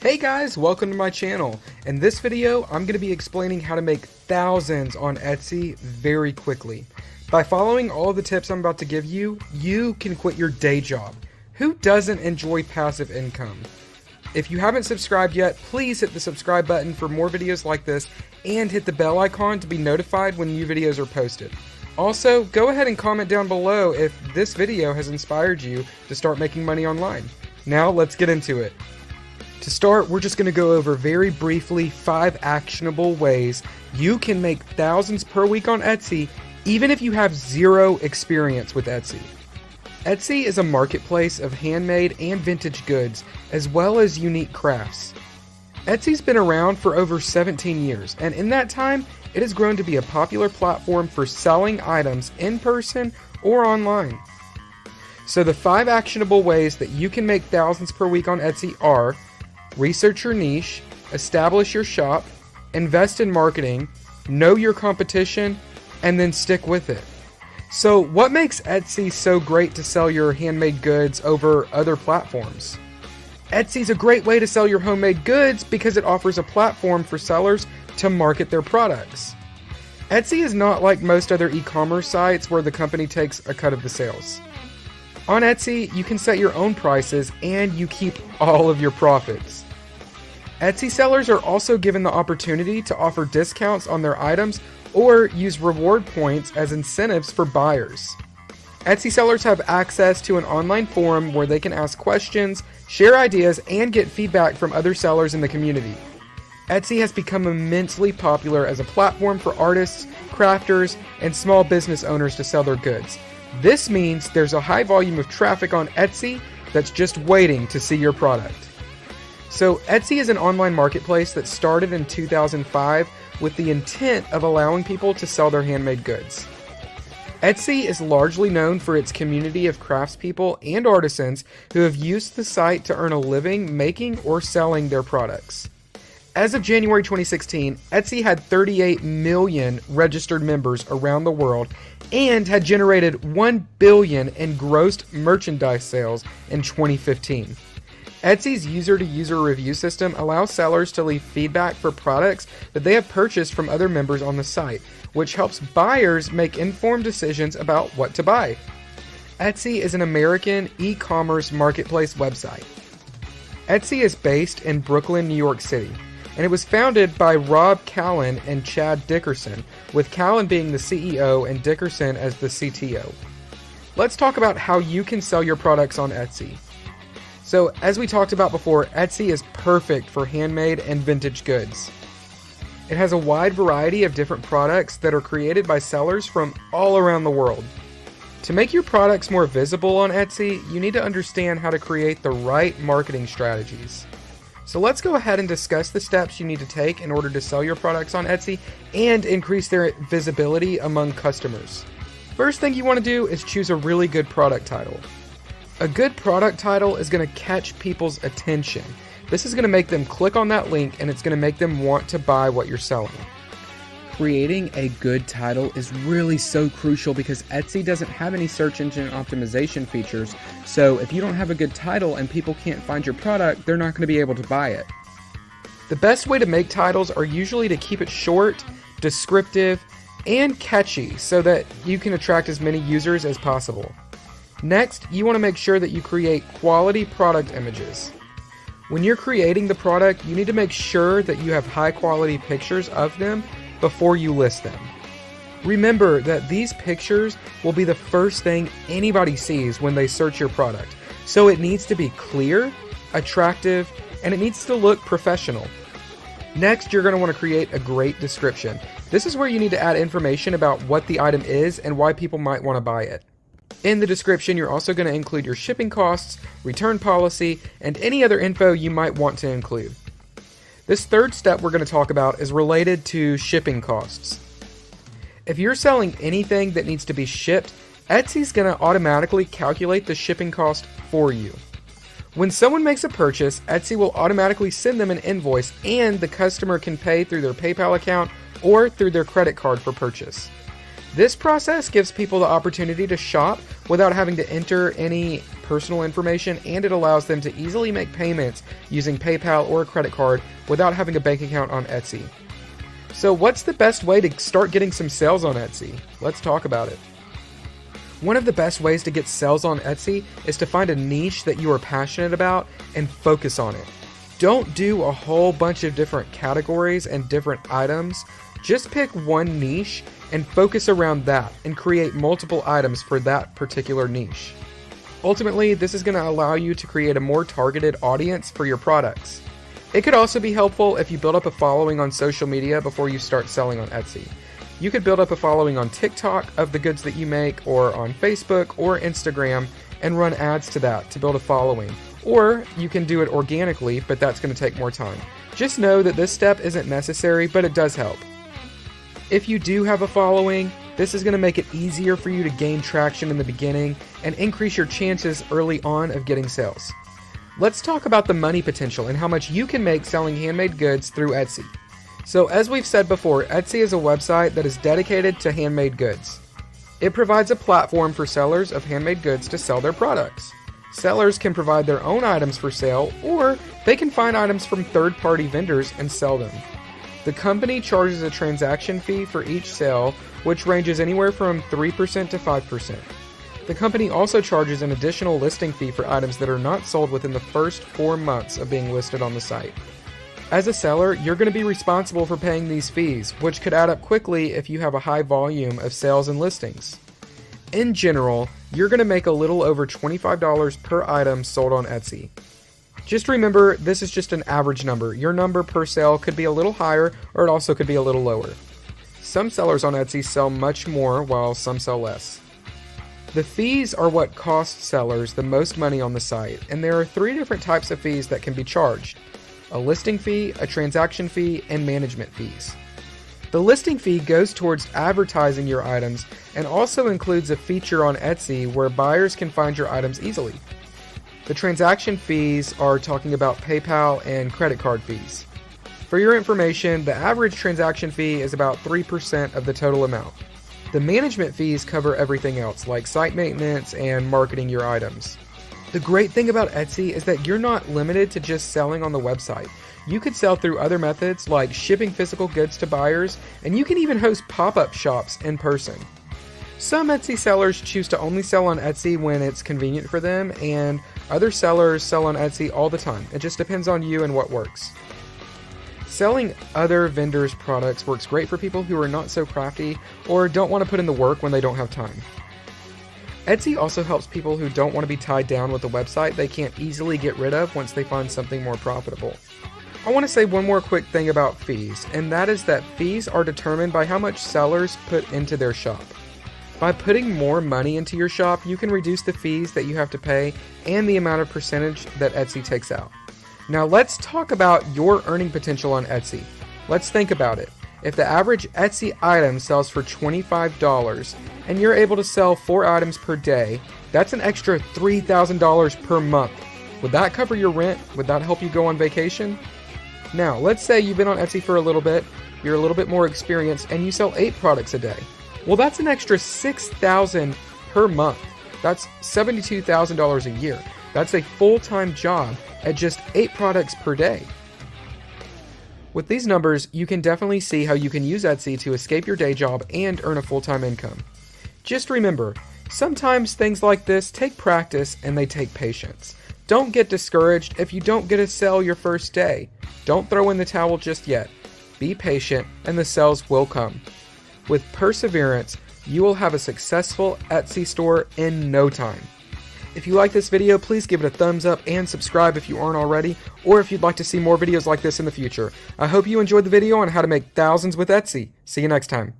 Hey guys, welcome to my channel. In this video, I'm going to be explaining how to make thousands on Etsy very quickly. By following all the tips I'm about to give you, you can quit your day job. Who doesn't enjoy passive income? If you haven't subscribed yet, please hit the subscribe button for more videos like this and hit the bell icon to be notified when new videos are posted. Also, go ahead and comment down below if this video has inspired you to start making money online. Now let's get into it. To start, we're just going to go over very briefly 5 actionable ways you can make thousands per week on Etsy, even if you have zero experience with Etsy. Etsy is a marketplace of handmade and vintage goods, as well as unique crafts. Etsy's been around for over 17 years, and in that time, it has grown to be a popular platform for selling items in person or online. So the 5 actionable ways that you can make thousands per week on Etsy are: research your niche, establish your shop, invest in marketing, know your competition, and then stick with it. So what makes Etsy so great to sell your handmade goods over other platforms? Etsy's a great way to sell your homemade goods because it offers a platform for sellers to market their products. Etsy is not like most other e-commerce sites where the company takes a cut of the sales. On Etsy, you can set your own prices and you keep all of your profits. Etsy sellers are also given the opportunity to offer discounts on their items or use reward points as incentives for buyers. Etsy sellers have access to an online forum where they can ask questions, share ideas, and get feedback from other sellers in the community. Etsy has become immensely popular as a platform for artists, crafters, and small business owners to sell their goods. This means there's a high volume of traffic on Etsy that's just waiting to see your product. So Etsy is an online marketplace that started in 2005 with the intent of allowing people to sell their handmade goods. Etsy is largely known for its community of craftspeople and artisans who have used the site to earn a living making or selling their products. As of January 2016, Etsy had 38 million registered members around the world and had generated $1 billion in gross merchandise sales in 2015. Etsy's user-to-user review system allows sellers to leave feedback for products that they have purchased from other members on the site, which helps buyers make informed decisions about what to buy. Etsy is an American e-commerce marketplace website. Etsy is based in Brooklyn, New York City, and it was founded by Rob Callan and Chad Dickerson, with Callan being the CEO and Dickerson as the CTO. Let's talk about how you can sell your products on Etsy. So, as we talked about before, Etsy is perfect for handmade and vintage goods. It has a wide variety of different products that are created by sellers from all around the world. To make your products more visible on Etsy, you need to understand how to create the right marketing strategies. So let's go ahead and discuss the steps you need to take in order to sell your products on Etsy and increase their visibility among customers. First thing you want to do is choose a really good product title. A good product title is going to catch people's attention. This is going to make them click on that link and it's going to make them want to buy what you're selling. Creating a good title is really so crucial because Etsy doesn't have any search engine optimization features, so if you don't have a good title and people can't find your product, they're not going to be able to buy it. The best way to make titles are usually to keep it short, descriptive, and catchy so that you can attract as many users as possible. Next, you want to make sure that you create quality product images. When you're creating the product, you need to make sure that you have high quality pictures of them before you list them. Remember that these pictures will be the first thing anybody sees when they search your product, so it needs to be clear, attractive, and it needs to look professional. Next, you're going to want to create a great description. This is where you need to add information about what the item is and why people might want to buy it. In the description, you're also going to include your shipping costs, return policy, and any other info you might want to include. This third step we're going to talk about is related to shipping costs. If you're selling anything that needs to be shipped, Etsy's going to automatically calculate the shipping cost for you. When someone makes a purchase, Etsy will automatically send them an invoice and the customer can pay through their PayPal account or through their credit card for purchase. This process gives people the opportunity to shop without having to enter any personal information, and it allows them to easily make payments using PayPal or a credit card without having a bank account on Etsy. So what's the best way to start getting some sales on Etsy? Let's talk about it. One of the best ways to get sales on Etsy is to find a niche that you are passionate about and focus on it. Don't do a whole bunch of different categories and different items. Just pick one niche and focus around that and create multiple items for that particular niche. Ultimately, this is going to allow you to create a more targeted audience for your products. It could also be helpful if you build up a following on social media before you start selling on Etsy. You could build up a following on TikTok of the goods that you make, or on Facebook or Instagram, and run ads to that to build a following. Or you can do it organically, but that's going to take more time. Just know that this step isn't necessary, but it does help. If you do have a following, this is going to make it easier for you to gain traction in the beginning and increase your chances early on of getting sales. Let's talk about the money potential and how much you can make selling handmade goods through Etsy. So as we've said before, Etsy is a website that is dedicated to handmade goods. It provides a platform for sellers of handmade goods to sell their products. Sellers can provide their own items for sale, or they can find items from third-party vendors and sell them. The company charges a transaction fee for each sale, which ranges anywhere from 3% to 5%. The company also charges an additional listing fee for items that are not sold within the first 4 months of being listed on the site. As a seller, you're going to be responsible for paying these fees, which could add up quickly if you have a high volume of sales and listings. In general, you're going to make a little over $25 per item sold on Etsy. Just remember, this is just an average number. Your number per sale could be a little higher, or it also could be a little lower. Some sellers on Etsy sell much more, while some sell less. The fees are what cost sellers the most money on the site, and there are 3 different types of fees that can be charged: a listing fee, a transaction fee, and management fees. The listing fee goes towards advertising your items and also includes a feature on Etsy where buyers can find your items easily. The transaction fees are talking about PayPal and credit card fees. For your information, the average transaction fee is about 3% of the total amount. The management fees cover everything else, like site maintenance and marketing your items. The great thing about Etsy is that you're not limited to just selling on the website. You could sell through other methods like shipping physical goods to buyers, and you can even host pop-up shops in person. Some Etsy sellers choose to only sell on Etsy when it's convenient for them, and other sellers sell on Etsy all the time. It just depends on you and what works. Selling other vendors' products works great for people who are not so crafty or don't want to put in the work when they don't have time. Etsy also helps people who don't want to be tied down with a website they can't easily get rid of once they find something more profitable. I want to say one more quick thing about fees, and that is that fees are determined by how much sellers put into their shop. By putting more money into your shop, you can reduce the fees that you have to pay and the amount of percentage that Etsy takes out. Now let's talk about your earning potential on Etsy. Let's think about it. If the average Etsy item sells for $25 and you're able to sell 4 items per day, that's an extra $3,000 per month. Would that cover your rent? Would that help you go on vacation? Now, let's say you've been on Etsy for a little bit, you're a little bit more experienced, and you sell 8 products a day. Well, that's an extra $6,000 per month. That's $72,000 a year. That's a full-time job at just 8 products per day. With these numbers, you can definitely see how you can use Etsy to escape your day job and earn a full-time income. Just remember, sometimes things like this take practice and they take patience. Don't get discouraged if you don't get a sale your first day. Don't throw in the towel just yet. Be patient and the sales will come. With perseverance, you will have a successful Etsy store in no time. If you like this video, please give it a thumbs up and subscribe if you aren't already, or if you'd like to see more videos like this in the future. I hope you enjoyed the video on how to make thousands with Etsy. See you next time.